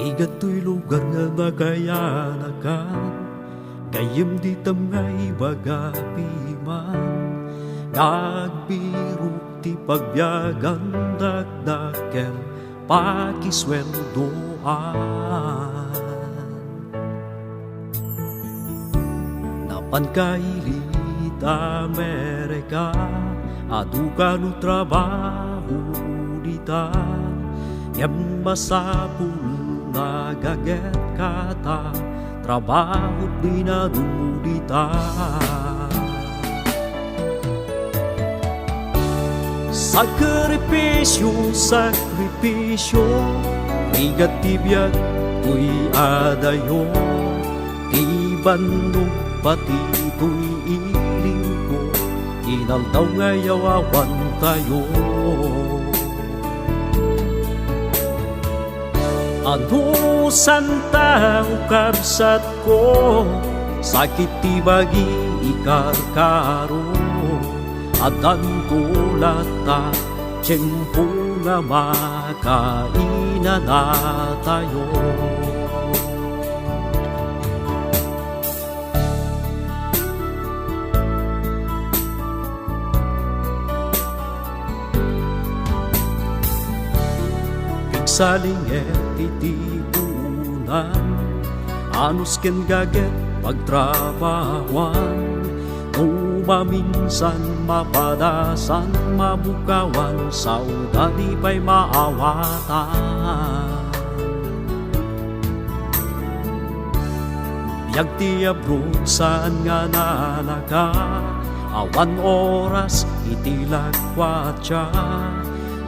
Igato'y lugar nga nakayanakan, gayem di tamngay bagapiman. Nagbirok ti pagbiyagan dagdakem pakisweldoan. Napankailit Amerika, adukan no trabaho dita, yam masapul nagaget kata, trabaho di na dumudita. Sakripisyo, rigatibiyag tuy adayo, ti bandog pati tuy iling ko, inaldaw ngayaw awan tayo. Ano santa ukabsat ko, sakit ti bagi ikarkaro, adan tulata tiyempo nga makaina na tayo. Pigsalinget titipunan, anus ken gaget pagtrabawan, maminsan mapadasan mabukawan, saudade pa'y maawatan. Biyag ti abroad saan nga nalaka, awan oras itilagwatya,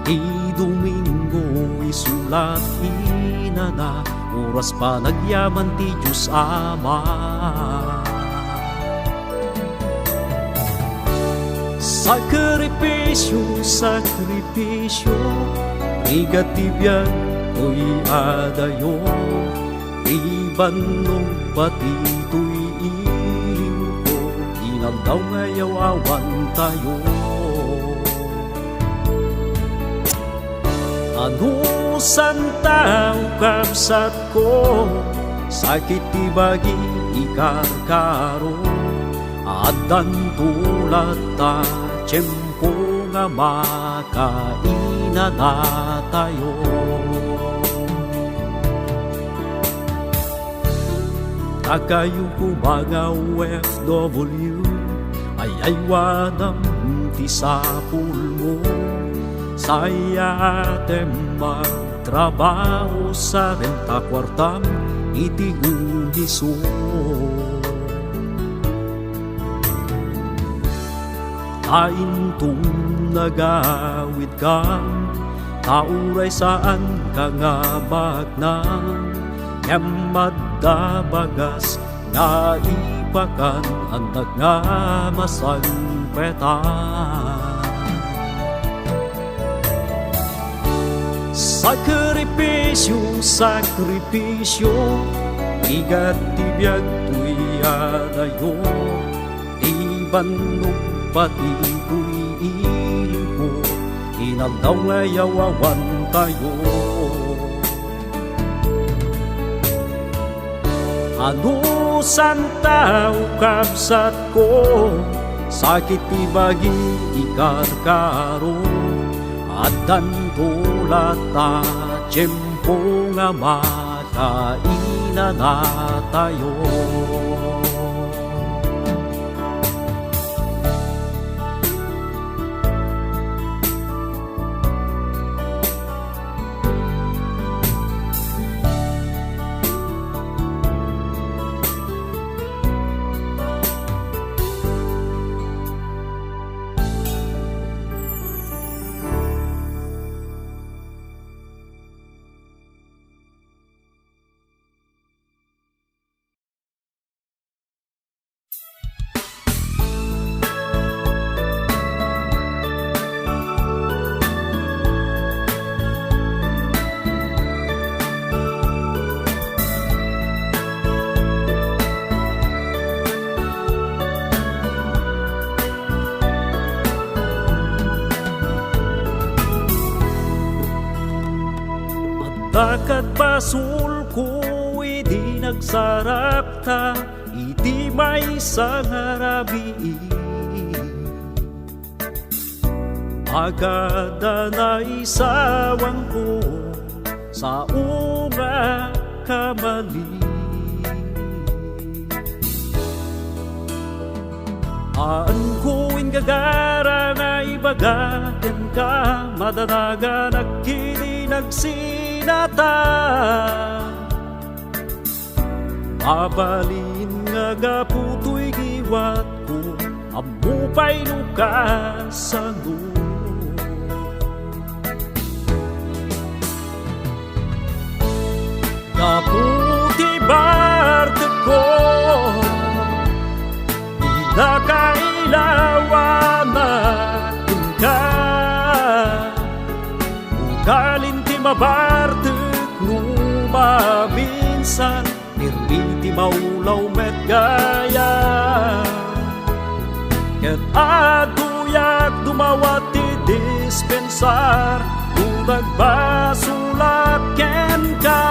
di Domingo isulat inana, oras pa nagyaman ti Diyos Ama. Sakripisyo, rigatibyan tuy adayo, ibanong pati tuy ilim ko, inaldaw ngayaw awan tayo. Ano santa ukabsat ko, sakit ti bagi ikarkaro, adan tulata tiyempo nga makaina na tayo. Takayo ko mga OFW, ay wanam ti sapul mo, saya atem magtrabaho sa renta kwartam iti gugiso. Taintong nagawid kang, tauray saan ka nga bagnang, ngem maddabagas nga ipakan, andag nga masalpetan. Sakripisyo, igatibiyag tuy adayo, di bandog pati tuy ilim ko, inaldaw ngayaw awan tayo. Ano santa ukabsat ko, sakit ti bagi ikarkaro, adan tulata tiyempo nga makaina na tayo. Takat basul di nagsarapta, iti may sangarabi. Agada na isawang ko sa unga kamali. Aan ko'y gagara na ibagatin ka, madanaga nagkini nagsinata. Mabalin nga gaputo'y giwat ko, amupay nukasano. Kaputi barte ko, nakailawanan ka. Ugalin ti mabartek lumabinsan, niriti maulaw met gaya. Ket aduyak dumawat ti dispensar, kung nagbasulaken ka.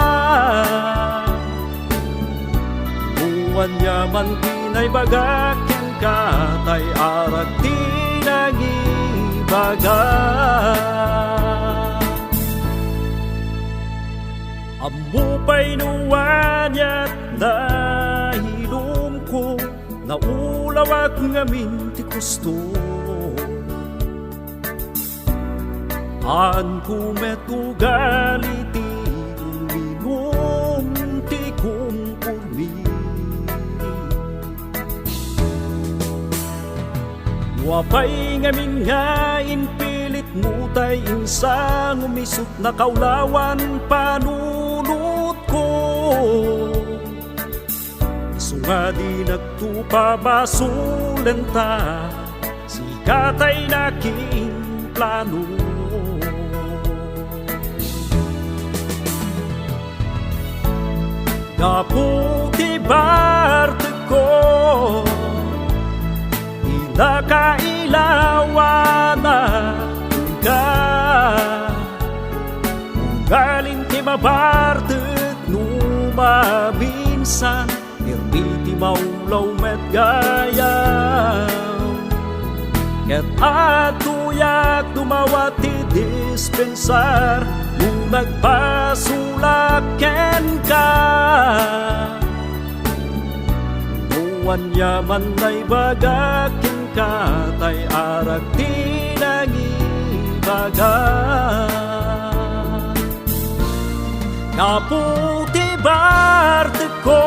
Buwan yaman tinay bagaken ka, tay arak ti nagibaga. Amupay nuwanyat na hilom ko, naulawag ngamin ti gusto. An kumet ugali ti uminom ti kumpurmi. Wapay ngamin nga inpilit mo tay insang umisot na kaulawan panunot ko. Isu nga di nagtupa basulenta, sikatay naking plano. Kaputi barte ko, nakailawanan ka. Ugalin ti mabartek numabinsan, nirmiti maulaw met gaya. Ket atuyak dumawat ti dispensar, nung nagpasulaken ka. Nuwan yaman ay bagakin ka, tay arak ti nagibaga. Kaputi barte ko,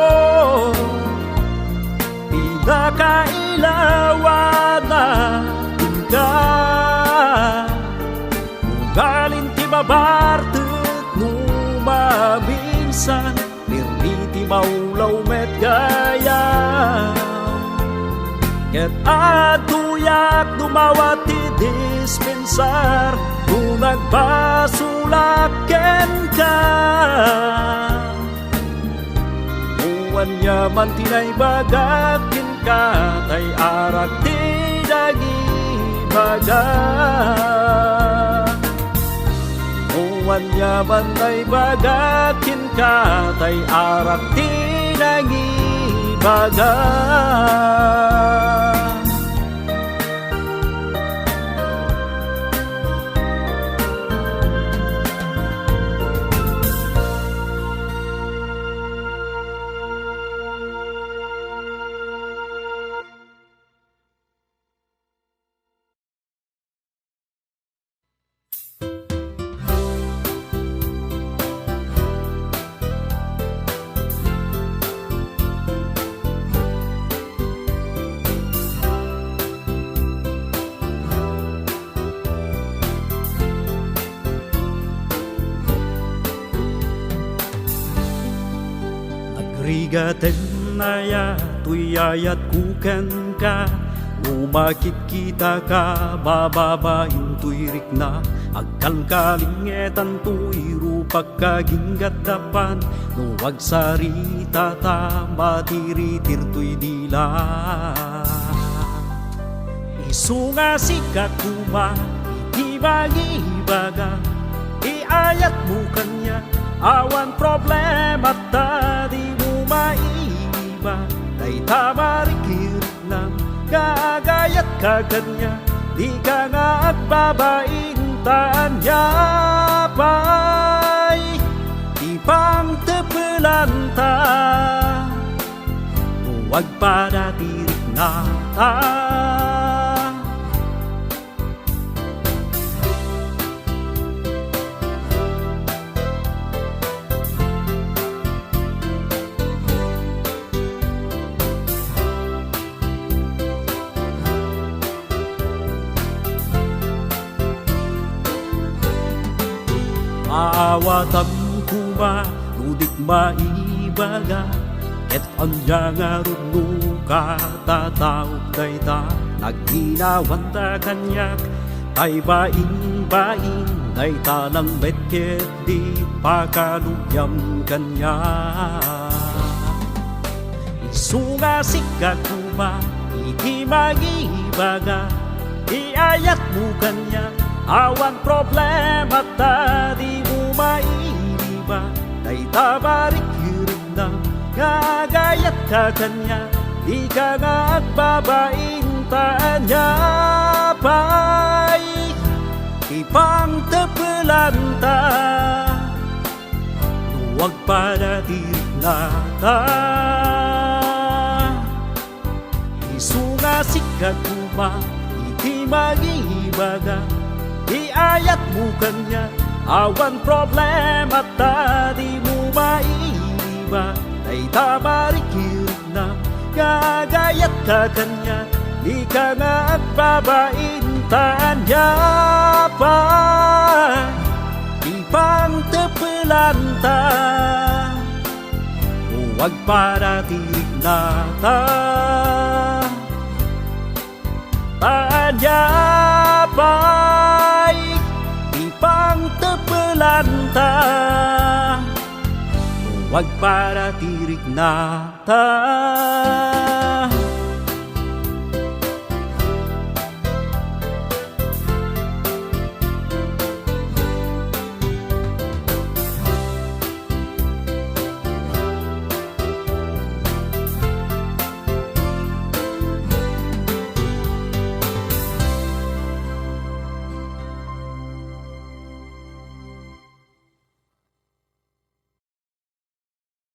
pinakailawanan ka. Ugalin ti mabartek numabinsan, nirmiti maulaw met gaya. Ket atuyak dumawat ti dispensar, nung nagpasulaken ka. Buwan yaman tinay bagakin ka, tay arak ti nagibaga. Buwan yaman ay bagakin ka, tay arak ti nagibaga. Rigaten naya tuyayat kuken ka, umakit kita ka bababain tuyrik na. Agkalkalingetan tuyro pagkaginggat dapan, no wagsarita ta matiritir tuy dila. Isu nga sikat kuma iti bagi-baga, iayat mo kanya awan problema ta di mo ka kanya, di ka nga agbabaintaan niya pa'y ipang tepelanta. Huwag para tirik na ta. Maawatan kuma, nudik maibaga, et anya nga runu katatawag dayta, nagginawan ta kanyak, tay baing-baing, dayta lang betket di pakaluyam kanya. Isungasik ka kuma, iti magibaga, iayat mo kanya, awan problema tadi mo maiiba. Dayta barik-irig na ngagayat ka kanya, di ka nga agbabaintaan niya pa'y ipang tepelanta. Huwag para tirik na ta. Isungasik ka kuma, iti magibaga, iayat mo kanya, awan problema tadi mo maiiba. Dayta barik-irig na gagayat ka kanya, di ka nga agbabaintaan niya pa ipang tepelanta. Huwag para tirik na ta. Tanya pa'y ipang tepelanta. Huwag para tirik na ta.